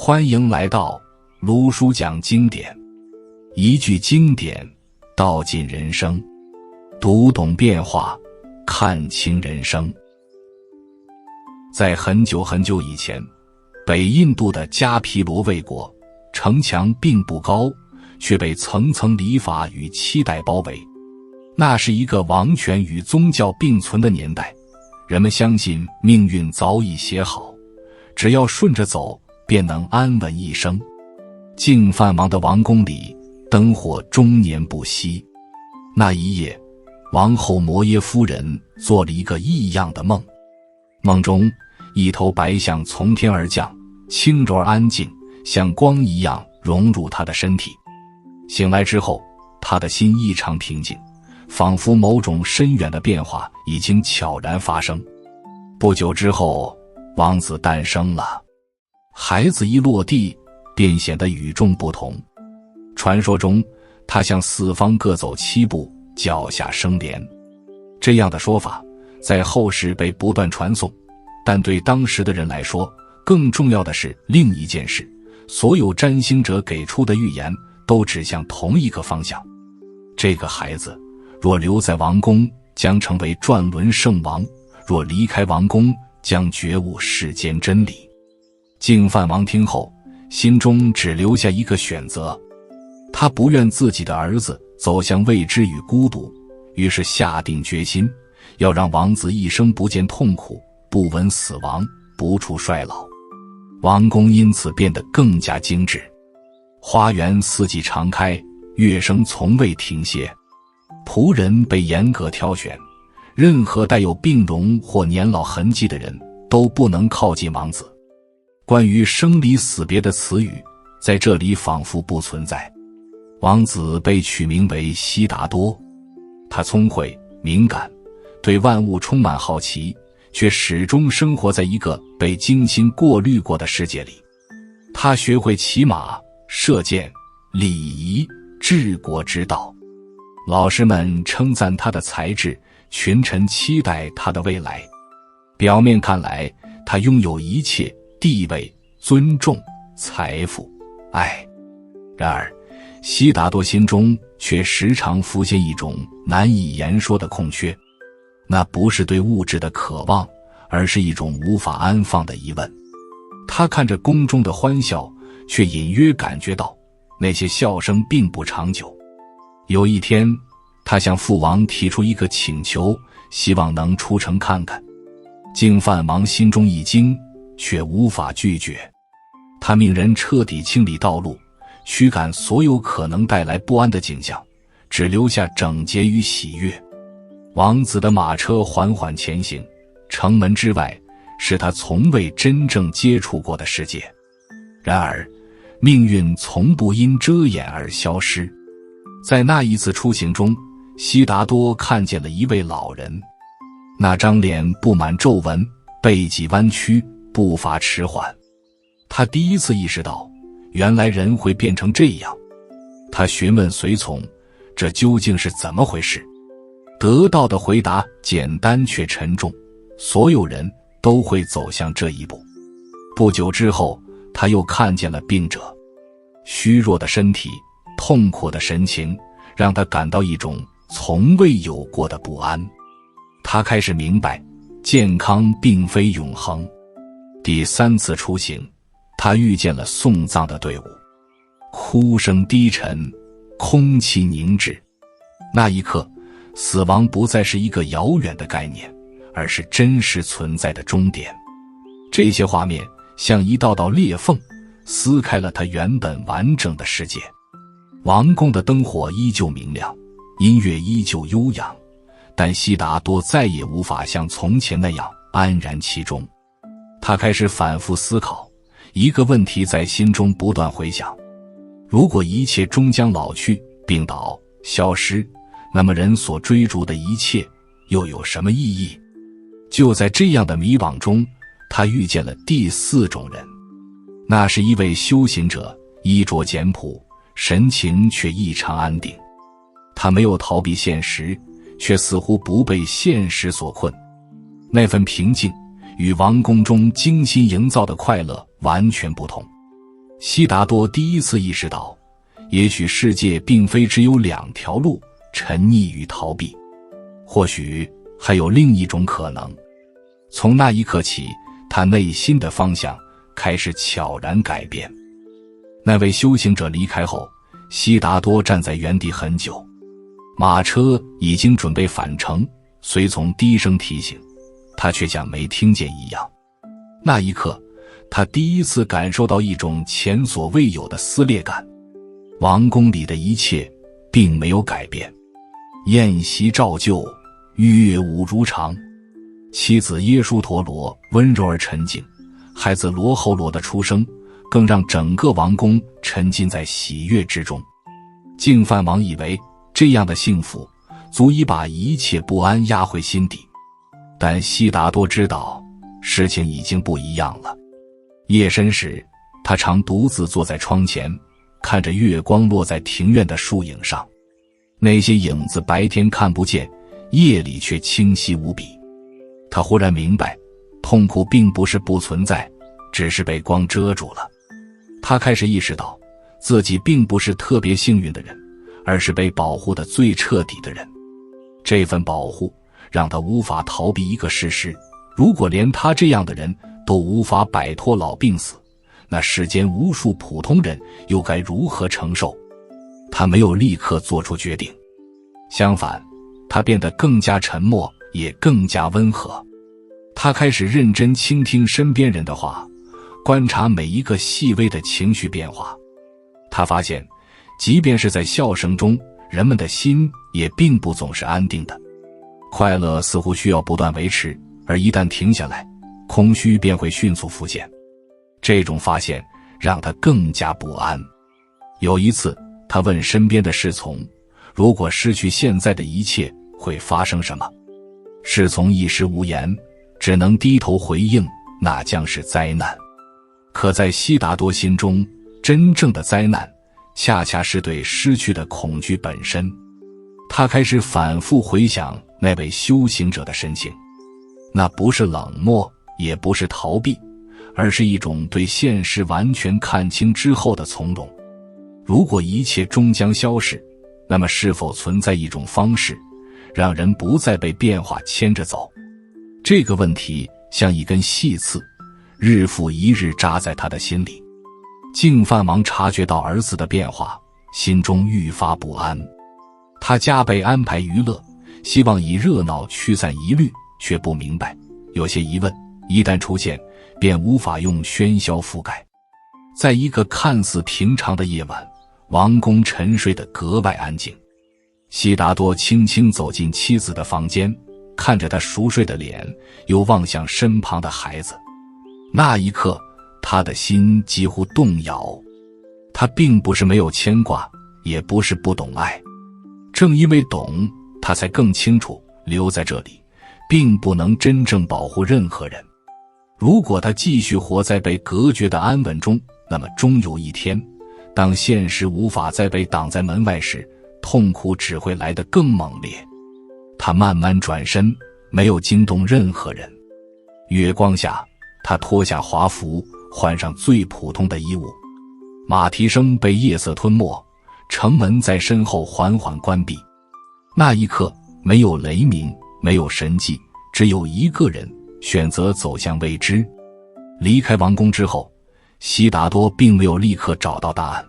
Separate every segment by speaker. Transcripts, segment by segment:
Speaker 1: 欢迎来到卢叔讲经典，一句经典道尽人生，读懂变化，看清人生。在很久很久以前，北印度的迦毗罗卫国，城墙并不高，却被层层礼法与期待包围。那是一个王权与宗教并存的年代，人们相信命运早已写好，只要顺着走便能安稳一生。净饭王的王宫里灯火终年不熄。那一夜，王后摩耶夫人做了一个异样的梦，梦中一头白象从天而降，轻柔而安静，像光一样融入她的身体。醒来之后，她的心异常平静，仿佛某种深远的变化已经悄然发生。不久之后，王子诞生了。孩子一落地，便显得与众不同。传说中，他向四方各走7步，脚下生莲。这样的说法在后世被不断传颂，但对当时的人来说，更重要的是另一件事：所有占星者给出的预言都指向同一个方向。这个孩子若留在王宫，将成为转轮圣王；若离开王宫，将觉悟世间真理。净饭王听后，心中只留下一个选择，他不愿自己的儿子走向未知与孤独，于是下定决心，要让王子一生不见痛苦，不闻死亡，不处衰老。王宫因此变得更加精致，花园四季常开，乐声从未停歇，仆人被严格挑选，任何带有病容或年老痕迹的人都不能靠近王子。关于生离死别的词语在这里仿佛不存在。王子被取名为悉达多，他聪慧敏感，对万物充满好奇，却始终生活在一个被精心过滤过的世界里。他学会骑马、射箭、礼仪、治国之道。老师们称赞他的才智，群臣期待他的未来。表面看来，他拥有一切：地位、尊重、财富、爱。然而，悉达多心中却时常浮现一种难以言说的空缺，那不是对物质的渴望，而是一种无法安放的疑问。他看着宫中的欢笑，却隐约感觉到那些笑声并不长久。有一天，他向父王提出一个请求，希望能出城看看。净饭王心中一惊，却无法拒绝。他命人彻底清理道路，驱赶所有可能带来不安的景象，只留下整洁与喜悦。王子的马车缓缓前行，城门之外是他从未真正接触过的世界。然而，命运从不因遮掩而消失。在那一次出行中，悉达多看见了一位老人，那张脸布满皱纹，背脊弯曲，步伐迟缓。他第一次意识到，原来人会变成这样。他询问随从，这究竟是怎么回事？得到的回答简单却沉重，所有人都会走向这一步。不久之后，他又看见了病者，虚弱的身体，痛苦的神情，让他感到一种从未有过的不安。他开始明白，健康并非永恒。第3次出行，他遇见了送葬的队伍，哭声低沉，空气凝滞。那一刻，死亡不再是一个遥远的概念，而是真实存在的终点。这些画面像一道道裂缝，撕开了他原本完整的世界。王宫的灯火依旧明亮，音乐依旧悠扬，但悉达多再也无法像从前那样安然其中。他开始反复思考，一个问题在心中不断回响：如果一切终将老去、病倒、消失，那么人所追逐的一切又有什么意义？就在这样的迷惘中，他遇见了第4种人。那是一位修行者，衣着简朴，神情却异常安定。他没有逃避现实，却似乎不被现实所困。那份平静与王宫中精心营造的快乐完全不同。悉达多第一次意识到，也许世界并非只有两条路，沉溺与逃避，或许还有另一种可能。从那一刻起，他内心的方向开始悄然改变。那位修行者离开后，悉达多站在原地很久，马车已经准备返程，随从低声提醒，他却像没听见一样。那一刻，他第一次感受到一种前所未有的撕裂感。王宫里的一切并没有改变，宴席照旧，乐舞如常，妻子耶输陀罗温柔而沉静，孩子罗睺罗的出生更让整个王宫沉浸在喜悦之中。净饭王以为这样的幸福足以把一切不安压回心底，但悉达多知道事情已经不一样了。夜深时，他常独自坐在窗前，看着月光落在庭院的树影上，那些影子白天看不见，夜里却清晰无比。他忽然明白，痛苦并不是不存在，只是被光遮住了。他开始意识到，自己并不是特别幸运的人，而是被保护得最彻底的人。这份保护让他无法逃避一个事实：如果连他这样的人都无法摆脱老病死，那世间无数普通人又该如何承受？他没有立刻做出决定，相反，他变得更加沉默，也更加温和。他开始认真倾听身边人的话，观察每一个细微的情绪变化。他发现，即便是在笑声中，人们的心也并不总是安定的。快乐似乎需要不断维持，而一旦停下来，空虚便会迅速浮现。这种发现让他更加不安。有一次，他问身边的侍从，如果失去现在的一切，会发生什么？侍从一时无言，只能低头回应，那将是灾难。可在悉达多心中，真正的灾难恰恰是对失去的恐惧本身。他开始反复回想那位修行者的神情，那不是冷漠，也不是逃避，而是一种对现实完全看清之后的从容。如果一切终将消逝，那么是否存在一种方式，让人不再被变化牵着走？这个问题像一根细刺，日复一日扎在他的心里。净饭王察觉到儿子的变化，心中愈发不安。他加倍安排娱乐，希望以热闹驱散疑虑，却不明白，有些疑问一旦出现，便无法用喧嚣覆盖。在一个看似平常的夜晚，王宫沉睡得格外安静。悉达多轻轻走进妻子的房间，看着她熟睡的脸，又望向身旁的孩子。那一刻，他的心几乎动摇。他并不是没有牵挂，也不是不懂爱。正因为懂，他才更清楚，留在这里，并不能真正保护任何人。如果他继续活在被隔绝的安稳中，那么终有一天，当现实无法再被挡在门外时，痛苦只会来得更猛烈。他慢慢转身，没有惊动任何人。月光下，他脱下华服，换上最普通的衣物。马蹄声被夜色吞没，城门在身后缓缓关闭。那一刻，没有雷鸣，没有神迹，只有一个人选择走向未知。离开王宫之后，悉达多并没有立刻找到答案。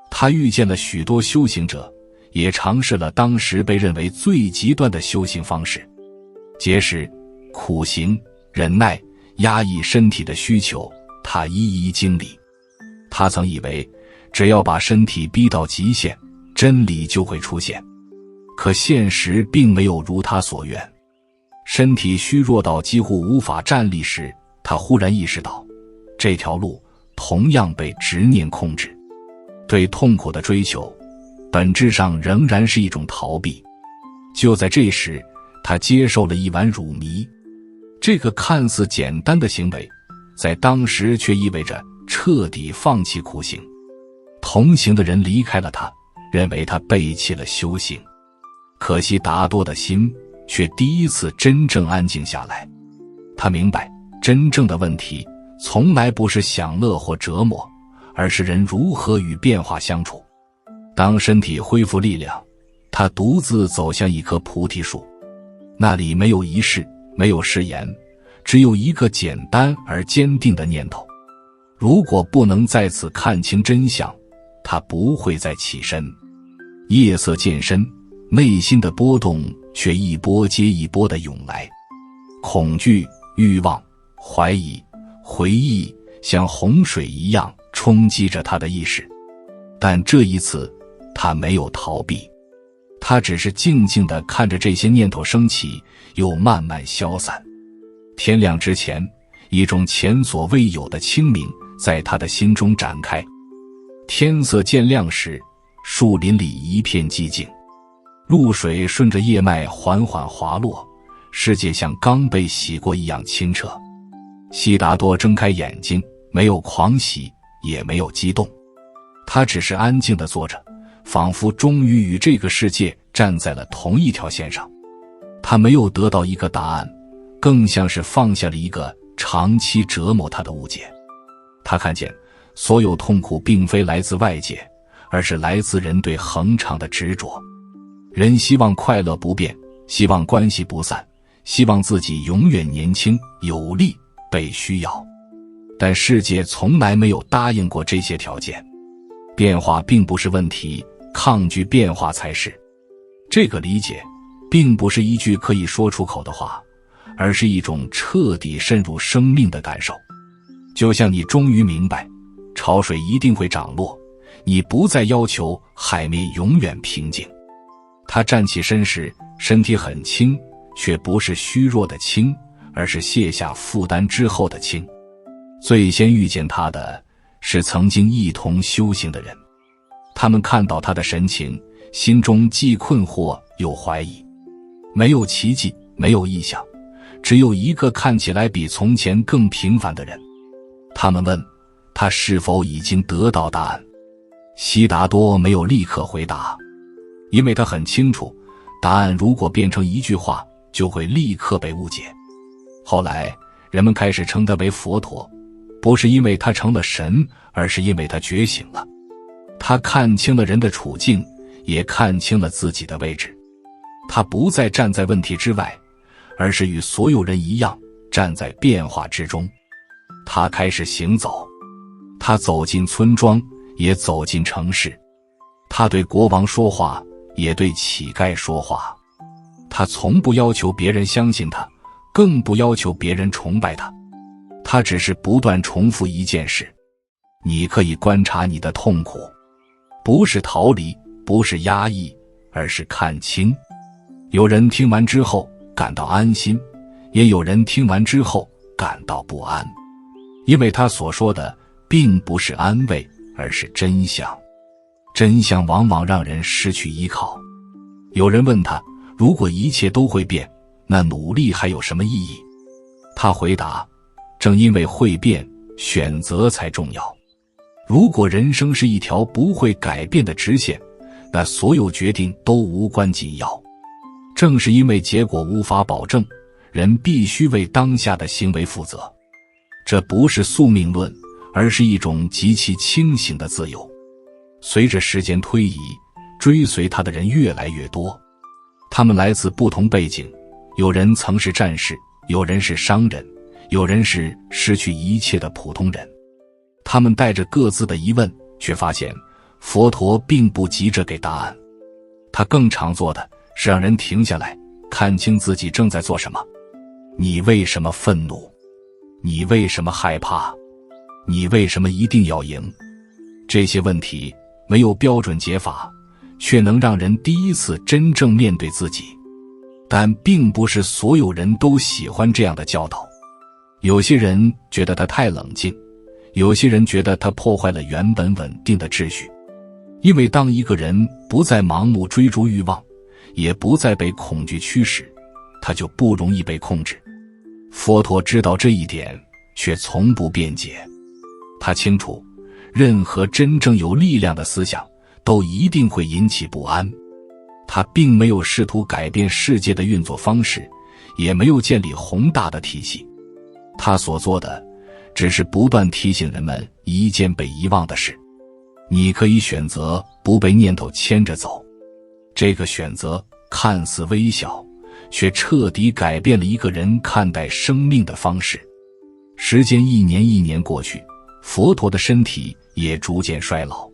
Speaker 1: 他遇见了许多修行者，也尝试了当时被认为最极端的修行方式：节食、苦行、忍耐、压抑身体的需求，他一一经历。他曾以为只要把身体逼到极限，真理就会出现。可现实并没有如他所愿。身体虚弱到几乎无法站立时，他忽然意识到，这条路同样被执念控制。对痛苦的追求，本质上仍然是一种逃避。就在这时，他接受了一碗乳糜。这个看似简单的行为，在当时却意味着彻底放弃苦行。同行的人离开了他，认为他背弃了修行。可惜达多的心却第一次真正安静下来。他明白，真正的问题从来不是享乐或折磨，而是人如何与变化相处。当身体恢复力量，他独自走向一棵菩提树，那里没有仪式，没有誓言，只有一个简单而坚定的念头：如果不能在此看清真相，他不会再起身。夜色渐深，内心的波动却一波接一波地涌来，恐惧、欲望、怀疑、回忆像洪水一样冲击着他的意识。但这一次他没有逃避，他只是静静地看着这些念头升起，又慢慢消散。天亮之前，一种前所未有的清明在他的心中展开。天色渐亮时，树林里一片寂静，露水顺着叶脉缓缓滑落，世界像刚被洗过一样清澈。悉达多睁开眼睛，没有狂喜，也没有激动，他只是安静地坐着，仿佛终于与这个世界站在了同一条线上。他没有得到一个答案，更像是放下了一个长期折磨他的误解。他看见所有痛苦并非来自外界，而是来自人对恒常的执着。人希望快乐不变，希望关系不散，希望自己永远年轻有力，被需要。但世界从来没有答应过这些条件。变化并不是问题，抗拒变化才是。这个理解并不是一句可以说出口的话，而是一种彻底渗入生命的感受。就像你终于明白，潮水一定会涨落，你不再要求海面永远平静。他站起身时，身体很轻，却不是虚弱的轻，而是卸下负担之后的轻。最先遇见他的是曾经一同修行的人，他们看到他的神情，心中既困惑又怀疑。没有奇迹，没有异象，只有一个看起来比从前更平凡的人。他们问他是否已经得到答案。悉达多没有立刻回答，因为他很清楚，答案如果变成一句话，就会立刻被误解。后来人们开始称他为佛陀，不是因为他成了神，而是因为他觉醒了。他看清了人的处境，也看清了自己的位置。他不再站在问题之外，而是与所有人一样站在变化之中。他开始行走，他走进村庄，也走进城市。他对国王说话，也对乞丐说话。他从不要求别人相信他，更不要求别人崇拜他。他只是不断重复一件事：你可以观察你的痛苦，不是逃离，不是压抑，而是看清。有人听完之后感到安心，也有人听完之后感到不安，因为他所说的并不是安慰，而是真相。真相往往让人失去依靠。有人问他，如果一切都会变，那努力还有什么意义？他回答，正因为会变，选择才重要。如果人生是一条不会改变的直线，那所有决定都无关紧要。正是因为结果无法保证，人必须为当下的行为负责。这不是宿命论，而是一种极其清醒的自由。随着时间推移，追随他的人越来越多。他们来自不同背景，有人曾是战士，有人是商人，有人是失去一切的普通人。他们带着各自的疑问，却发现佛陀并不急着给答案。他更常做的是让人停下来，看清自己正在做什么。你为什么愤怒？你为什么害怕？你为什么一定要赢？这些问题没有标准解法，却能让人第一次真正面对自己。但并不是所有人都喜欢这样的教导。有些人觉得他太冷静，有些人觉得他破坏了原本稳定的秩序。因为当一个人不再盲目追逐欲望，也不再被恐惧驱使，他就不容易被控制。佛陀知道这一点，却从不辩解。他清楚，任何真正有力量的思想都一定会引起不安。他并没有试图改变世界的运作方式，也没有建立宏大的体系。他所做的只是不断提醒人们一件被遗忘的事。你可以选择不被念头牵着走，这个选择看似微小，却彻底改变了一个人看待生命的方式。时间一年一年过去，佛陀的身体也逐渐衰老，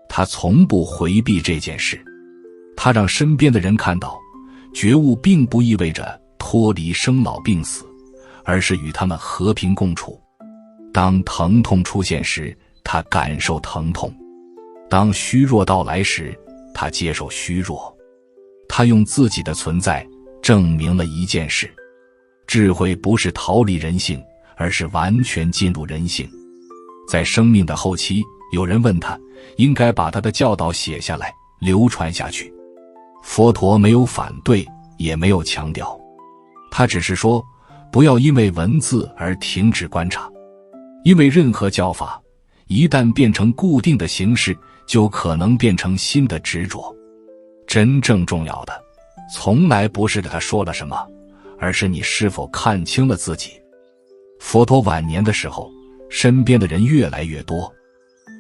Speaker 1: 他从不回避这件事。他让身边的人看到，觉悟并不意味着脱离生老病死，而是与他们和平共处。当疼痛出现时，他感受疼痛；当虚弱到来时，他接受虚弱。他用自己的存在证明了一件事：智慧不是逃离人性，而是完全进入人性。在生命的后期，有人问他，应该把他的教导写下来，流传下去。佛陀没有反对，也没有强调，他只是说，不要因为文字而停止观察，因为任何教法一旦变成固定的形式，就可能变成新的执着。真正重要的，从来不是他说了什么，而是你是否看清了自己。佛陀晚年的时候，身边的人越来越多，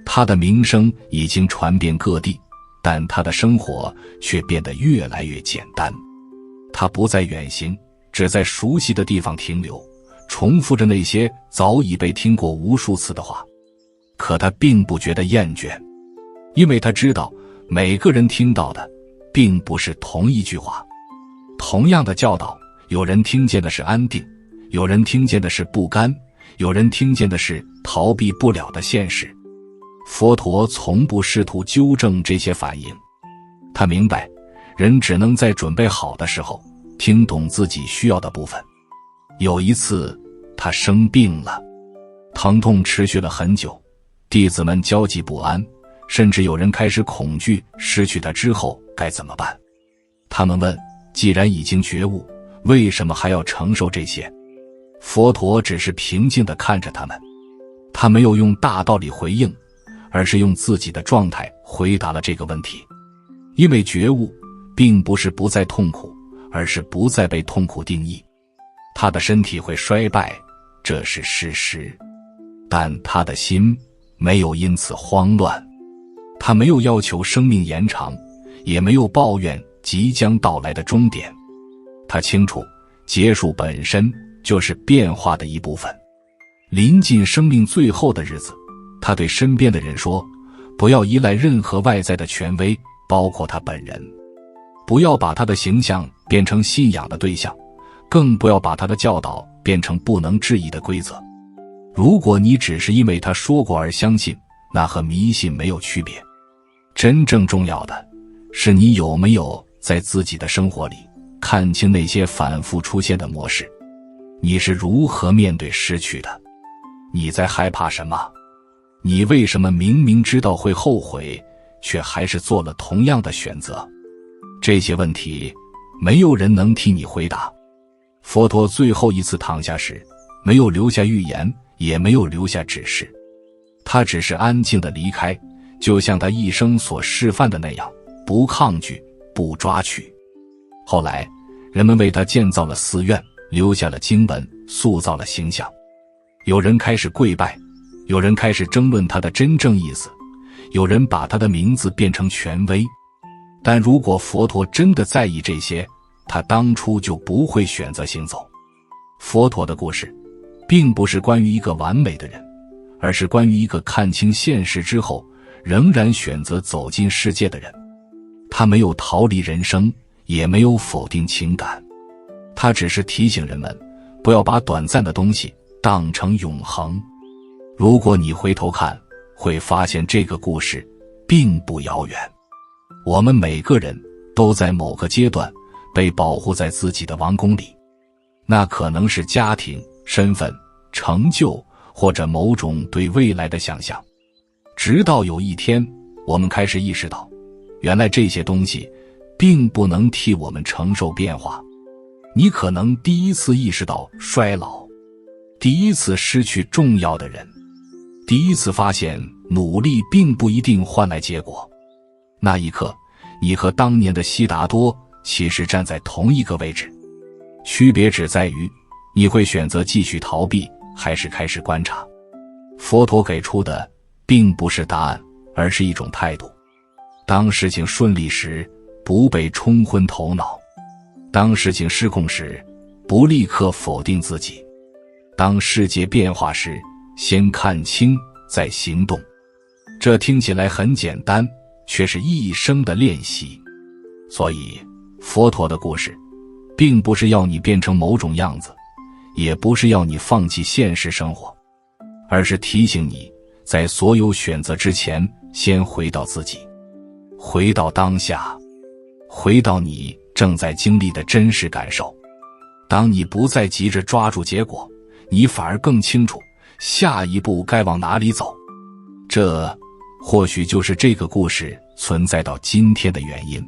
Speaker 1: 他的名声已经传遍各地，但他的生活却变得越来越简单。他不再远行，只在熟悉的地方停留，重复着那些早已被听过无数次的话。可他并不觉得厌倦，因为他知道每个人听到的并不是同一句话。同样的教导，有人听见的是安定，有人听见的是不甘，有人听见的是逃避不了的现实。佛陀从不试图纠正这些反应，他明白，人只能在准备好的时候听懂自己需要的部分。有一次，他生病了，疼痛持续了很久，弟子们焦急不安，甚至有人开始恐惧失去他之后该怎么办。他们问，既然已经觉悟，为什么还要承受这些？佛陀只是平静地看着他们，他没有用大道理回应，而是用自己的状态回答了这个问题。因为觉悟并不是不再痛苦，而是不再被痛苦定义。他的身体会衰败，这是事实，但他的心没有因此慌乱。他没有要求生命延长，也没有抱怨即将到来的终点。他清楚，结束本身就是变化的一部分。临近生命最后的日子，他对身边的人说，不要依赖任何外在的权威，包括他本人。不要把他的形象变成信仰的对象，更不要把他的教导变成不能质疑的规则。如果你只是因为他说过而相信，那和迷信没有区别。真正重要的是，你有没有在自己的生活里看清那些反复出现的模式。你是如何面对失去的？你在害怕什么？你为什么明明知道会后悔，却还是做了同样的选择？这些问题，没有人能替你回答。佛陀最后一次躺下时，没有留下预言，也没有留下指示，他只是安静地离开，就像他一生所示范的那样，不抗拒，不抓取。后来，人们为他建造了寺院，留下了经文，塑造了形象。有人开始跪拜，有人开始争论他的真正意思，有人把他的名字变成权威。但如果佛陀真的在意这些，他当初就不会选择行走。佛陀的故事并不是关于一个完美的人，而是关于一个看清现实之后仍然选择走进世界的人。他没有逃离人生，也没有否定情感，他只是提醒人们不要把短暂的东西当成永恒。如果你回头看，会发现这个故事并不遥远。我们每个人都在某个阶段被保护在自己的王宫里，那可能是家庭、身份、成就，或者某种对未来的想象。直到有一天，我们开始意识到，原来这些东西并不能替我们承受变化。你可能第一次意识到衰老，第一次失去重要的人，第一次发现努力并不一定换来结果。那一刻，你和当年的悉达多其实站在同一个位置，区别只在于你会选择继续逃避，还是开始观察？佛陀给出的并不是答案，而是一种态度。当事情顺利时，不被冲昏头脑；当事情失控时，不立刻否定自己；当世界变化时，先看清再行动。这听起来很简单，却是一生的练习。所以佛陀的故事并不是要你变成某种样子，也不是要你放弃现实生活，而是提醒你在所有选择之前，先回到自己，回到当下，回到你正在经历的真实感受。当你不再急着抓住结果，你反而更清楚下一步该往哪里走。这或许就是这个故事存在到今天的原因，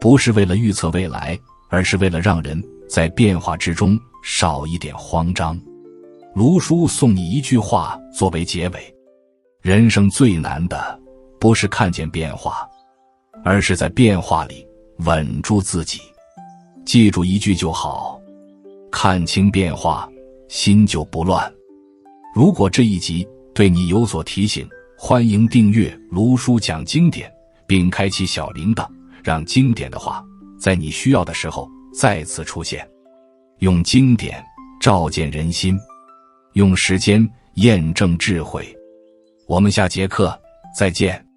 Speaker 1: 不是为了预测未来，而是为了让人在变化之中少一点慌张。卢叔送你一句话作为结尾：人生最难的不是看见变化，而是在变化里稳住自己。记住一句就好，看清变化，心就不乱。如果这一集对你有所提醒，欢迎订阅卢叔讲经典，并开启小铃铛，让经典的话在你需要的时候再次出现。用经典照见人心，用时间验证智慧。我们下节课再见。